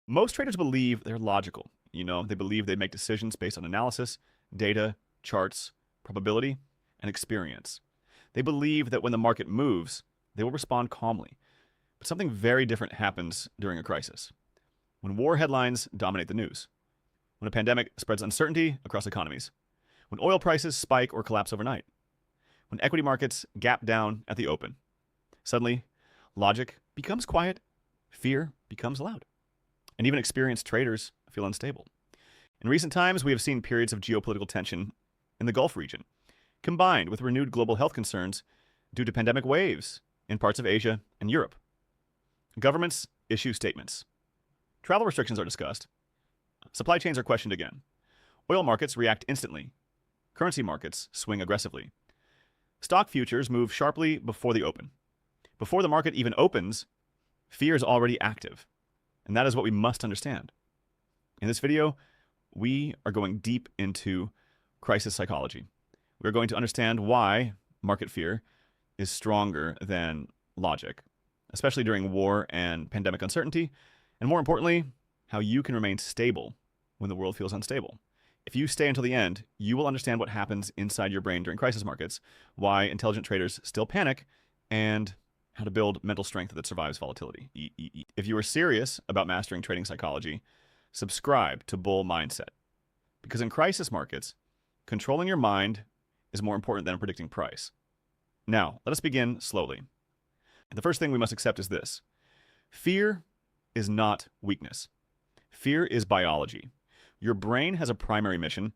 Most traders believe they're logical. They believe they make decisions based on analysis, data, charts, probability, and experience. They believe that when the market moves, they will respond calmly. But something very different happens during a crisis. When war headlines dominate the news, when a pandemic spreads uncertainty across economies, when oil prices spike or collapse overnight, when equity markets gap down at the open, suddenly logic becomes quiet, fear becomes loud, and even experienced traders feel unstable. In recent times, we have seen periods of geopolitical tension in the Gulf region, combined with renewed global health concerns due to pandemic waves in parts of Asia and Europe. Governments issue statements. Travel restrictions are discussed. Supply chains are questioned again. Oil markets react instantly. Currency markets swing aggressively. Stock futures move sharply before the open. Before the market even opens, fear is already active. And that is what we must understand. In this video, we are going deep into crisis psychology. We're going to understand why market fear is stronger than logic, especially during war and pandemic uncertainty, and more importantly, how you can remain stable when the world feels unstable. If you stay until the end, you will understand what happens inside your brain during crisis markets, why intelligent traders still panic, and how to build mental strength that survives volatility. If you are serious about mastering trading psychology, subscribe to Bull Mindset. Because in crisis markets, controlling your mind is more important than predicting price. Now, let us begin slowly. The first thing we must accept is this. Fear is not weakness. Fear is biology. Your brain has a primary mission.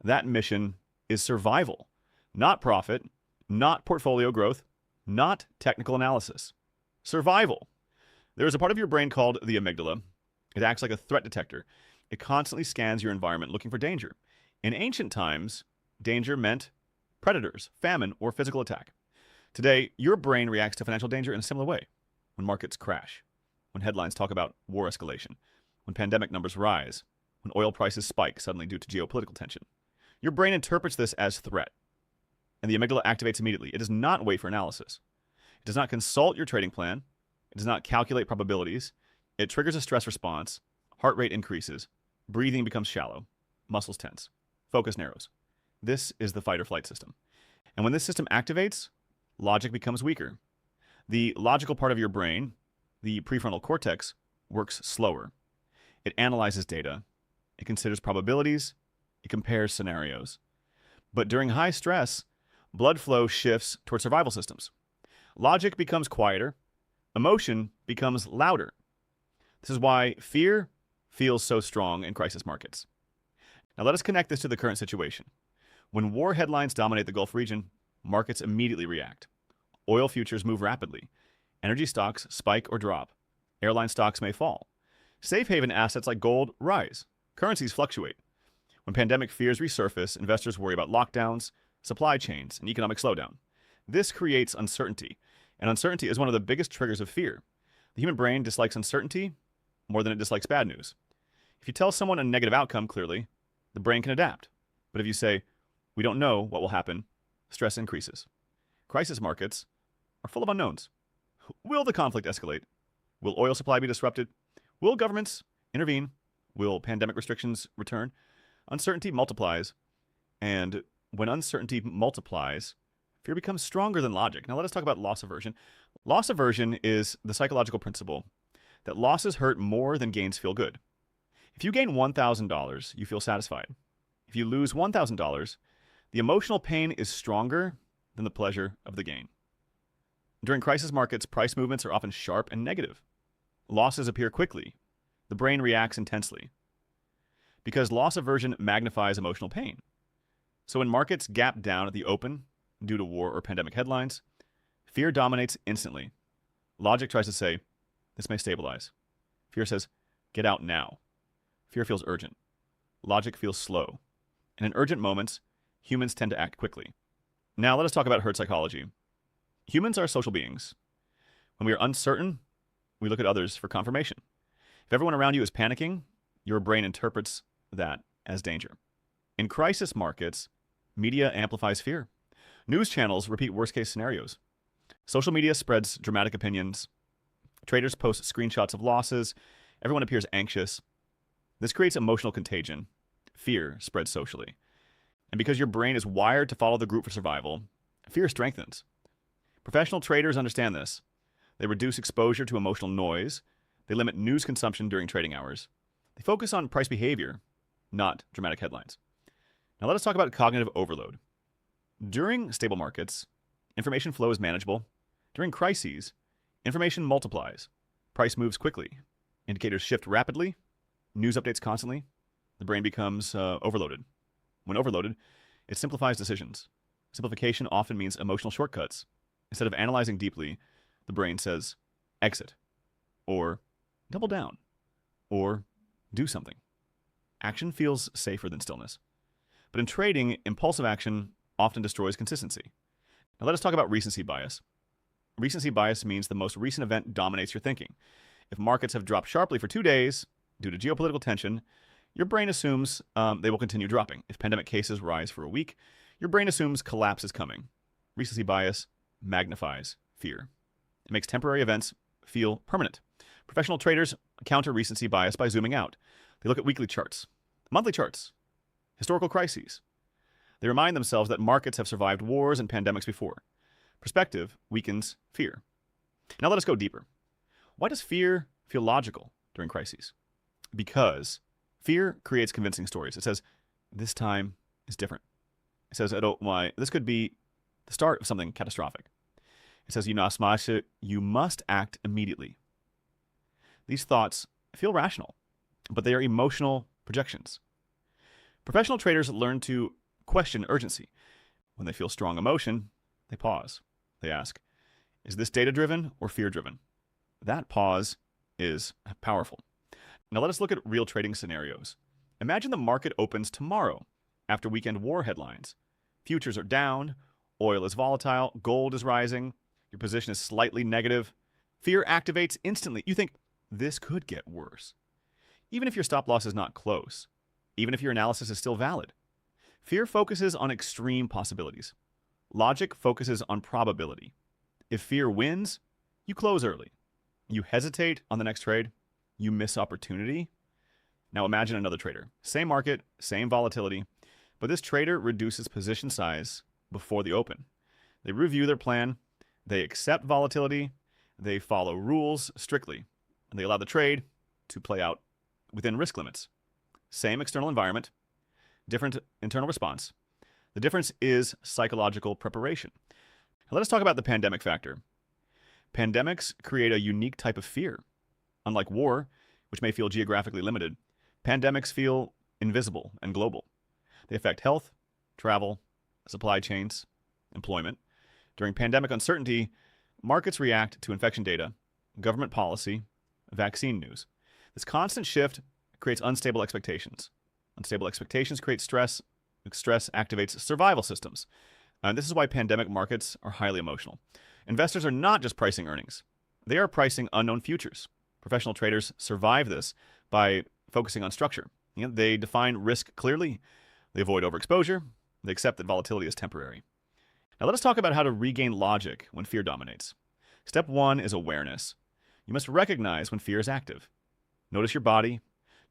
That mission is survival, not profit, not portfolio growth, not technical analysis. Survival. There is a part of your brain called the amygdala. It acts like a threat detector. It constantly scans your environment looking for danger. In ancient times, danger meant predators, famine, or physical attack. Today, your brain reacts to financial danger in a similar way. When markets crash, when headlines talk about war escalation, when pandemic numbers rise, when oil prices spike suddenly due to geopolitical tension. Your brain interprets this as threat, and the amygdala activates immediately. It does not wait for analysis. It does not consult your trading plan. It does not calculate probabilities. It triggers a stress response. Heart rate increases. Breathing becomes shallow. Muscles tense. Focus narrows. This is the fight or flight system. And when this system activates, logic becomes weaker. The logical part of your brain, the prefrontal cortex, works slower. It analyzes data. It considers probabilities. It compares scenarios. But during high stress, blood flow shifts toward survival systems. Logic becomes quieter. Emotion becomes louder. This is why fear feels so strong in crisis markets. Now let us connect this to the current situation. When war headlines dominate the Gulf region, markets immediately react. Oil futures move rapidly. Energy stocks spike or drop. Airline stocks may fall. Safe haven assets like gold rise. Currencies fluctuate. When pandemic fears resurface, investors worry about lockdowns, supply chains, and economic slowdown. This creates uncertainty, and uncertainty is one of the biggest triggers of fear. The human brain dislikes uncertainty more than it dislikes bad news. If you tell someone a negative outcome clearly, the brain can adapt. But if you say, we don't know what will happen, stress increases. Crisis markets are full of unknowns. Will the conflict escalate? Will oil supply be disrupted? Will governments intervene? Will pandemic restrictions return? Uncertainty multiplies, and when uncertainty multiplies, fear becomes stronger than logic. Now let us talk about loss aversion. Loss aversion is the psychological principle that losses hurt more than gains feel good. If you gain $1,000, you feel satisfied. If you lose $1,000, the emotional pain is stronger than the pleasure of the gain. During crisis markets, price movements are often sharp and negative. Losses appear quickly. The brain reacts intensely because loss aversion magnifies emotional pain. So when markets gap down at the open due to war or pandemic headlines, fear dominates instantly. Logic tries to say, this may stabilize. Fear says, get out now. Fear feels urgent. Logic feels slow. And in urgent moments, humans tend to act quickly. Now let us talk about herd psychology. Humans are social beings. When we are uncertain, we look at others for confirmation. If everyone around you is panicking, your brain interprets that as danger. In crisis markets, media amplifies fear. News channels repeat worst-case scenarios. Social media spreads dramatic opinions. Traders post screenshots of losses. Everyone appears anxious. This creates emotional contagion. Fear spreads socially. And because your brain is wired to follow the group for survival, fear strengthens. Professional traders understand this. They reduce exposure to emotional noise. They limit news consumption during trading hours. They focus on price behavior, not dramatic headlines. Now let us talk about cognitive overload. During stable markets, information flow is manageable. During crises, information multiplies. Price moves quickly. Indicators shift rapidly. News updates constantly. The brain becomes overloaded. When overloaded, it simplifies decisions. Simplification often means emotional shortcuts. Instead of analyzing deeply, the brain says, exit, or double down, or do something. Action feels safer than stillness. But in trading, impulsive action often destroys consistency. Now let us talk about recency bias. Recency bias means the most recent event dominates your thinking. If markets have dropped sharply for 2 days due to geopolitical tension, your brain assumes they will continue dropping. If pandemic cases rise for a week, your brain assumes collapse is coming. Recency bias magnifies fear. It makes temporary events feel permanent. Professional traders counter recency bias by zooming out. They look at weekly charts, monthly charts, historical crises. They remind themselves that markets have survived wars and pandemics before. Perspective weakens fear. Now let us go deeper. Why does fear feel logical during crises? Because fear creates convincing stories. It says, this time is different. It says, this could be the start of something catastrophic. It says, you must act immediately. These thoughts feel rational, but they are emotional projections. Professional traders learn to question urgency. When they feel strong emotion, they pause. They ask, is this data-driven or fear-driven? That pause is powerful. Now let us look at real trading scenarios. Imagine the market opens tomorrow after weekend war headlines. Futures are down, oil is volatile, gold is rising, your position is slightly negative. Fear activates instantly. You think, this could get worse. Even if your stop loss is not close, even if your analysis is still valid. Fear focuses on extreme possibilities. Logic focuses on probability. If fear wins, you close early. You hesitate on the next trade, you miss opportunity. Now imagine another trader. Same market, same volatility, but this trader reduces position size before the open. They review their plan, they accept volatility, they follow rules strictly, and they allow the trade to play out within risk limits. Same external environment, different internal response. The difference is psychological preparation. Now let us talk about the pandemic factor. Pandemics create a unique type of fear. Unlike war, which may feel geographically limited, pandemics feel invisible and global. They affect health, travel, supply chains, employment. During pandemic uncertainty, markets react to infection data, government policy, vaccine news. This constant shift creates unstable expectations. Unstable expectations create stress. Stress activates survival systems. And this is why pandemic markets are highly emotional. Investors are not just pricing earnings. They are pricing unknown futures. Professional traders survive this by focusing on structure. They define risk clearly. They avoid overexposure. They accept that volatility is temporary. Now let us talk about how to regain logic when fear dominates. Step 1 is awareness. You must recognize when fear is active. Notice your body.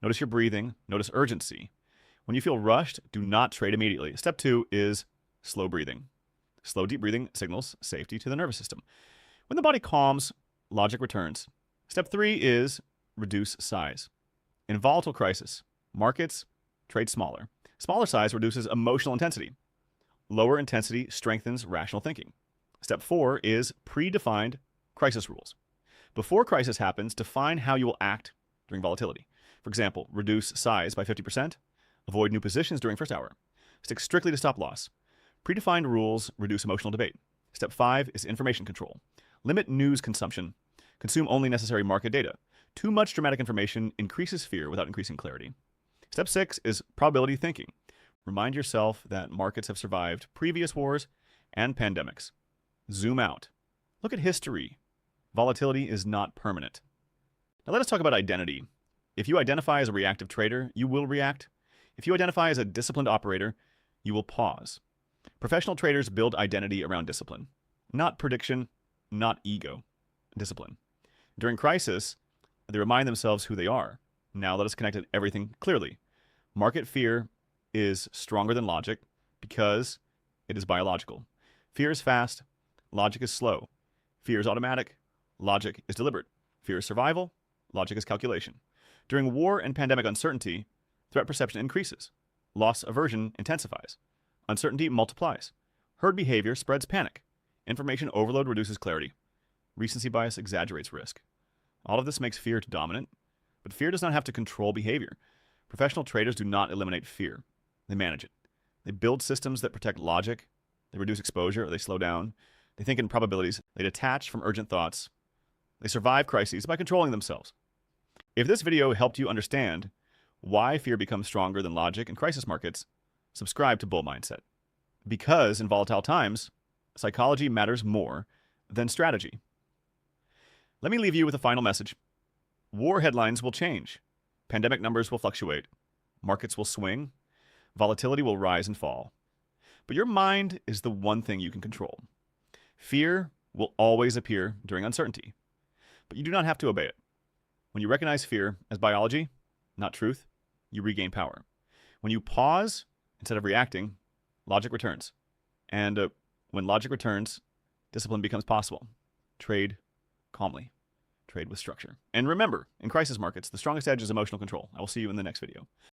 Notice your breathing. Notice urgency. When you feel rushed, do not trade immediately. Step 2 is slow breathing. Slow, deep breathing signals safety to the nervous system. When the body calms, logic returns. Step 3 is reduce size. In volatile crisis, markets trade smaller. Smaller size reduces emotional intensity. Lower intensity strengthens rational thinking. Step 4 is predefined crisis rules. Before crisis happens, define how you will act during volatility. For example, reduce size by 50%, avoid new positions during first hour, stick strictly to stop loss. Predefined rules reduce emotional debate. Step 5 is information control. Limit news consumption. Consume only necessary market data. Too much dramatic information increases fear without increasing clarity. Step 6 is probability thinking. Remind yourself that markets have survived previous wars and pandemics. Zoom out. Look at history. Volatility is not permanent. Now let us talk about identity. If you identify as a reactive trader, you will react. If you identify as a disciplined operator, you will pause. Professional traders build identity around discipline. Not prediction, not ego. Discipline. During crisis, They remind themselves who they are. Now let us connect everything clearly. Market fear is stronger than logic because it is biological. Fear is fast, logic is slow. Fear is automatic, logic is deliberate. Fear is survival, logic is calculation. During war and pandemic uncertainty, threat perception increases. Loss aversion intensifies. Uncertainty multiplies. Herd behavior spreads panic. Information overload reduces clarity. Recency bias exaggerates risk. All of this makes fear dominant, but fear does not have to control behavior. Professional traders do not eliminate fear. They manage it. They build systems that protect logic. They reduce exposure, or they slow down. They think in probabilities. They detach from urgent thoughts. They survive crises by controlling themselves. If this video helped you understand why fear becomes stronger than logic in crisis markets, subscribe to Bull Mindset. Because in volatile times, psychology matters more than strategy. Let me leave you with a final message. War headlines will change. Pandemic numbers will fluctuate. Markets will swing. Volatility will rise and fall. But your mind is the one thing you can control. Fear will always appear during uncertainty, but you do not have to obey it. When you recognize fear as biology, not truth, you regain power. When you pause instead of reacting, logic returns. And when logic returns, discipline becomes possible. Trade calmly. Trade with structure. And remember, in crisis markets, the strongest edge is emotional control. I will see you in the next video.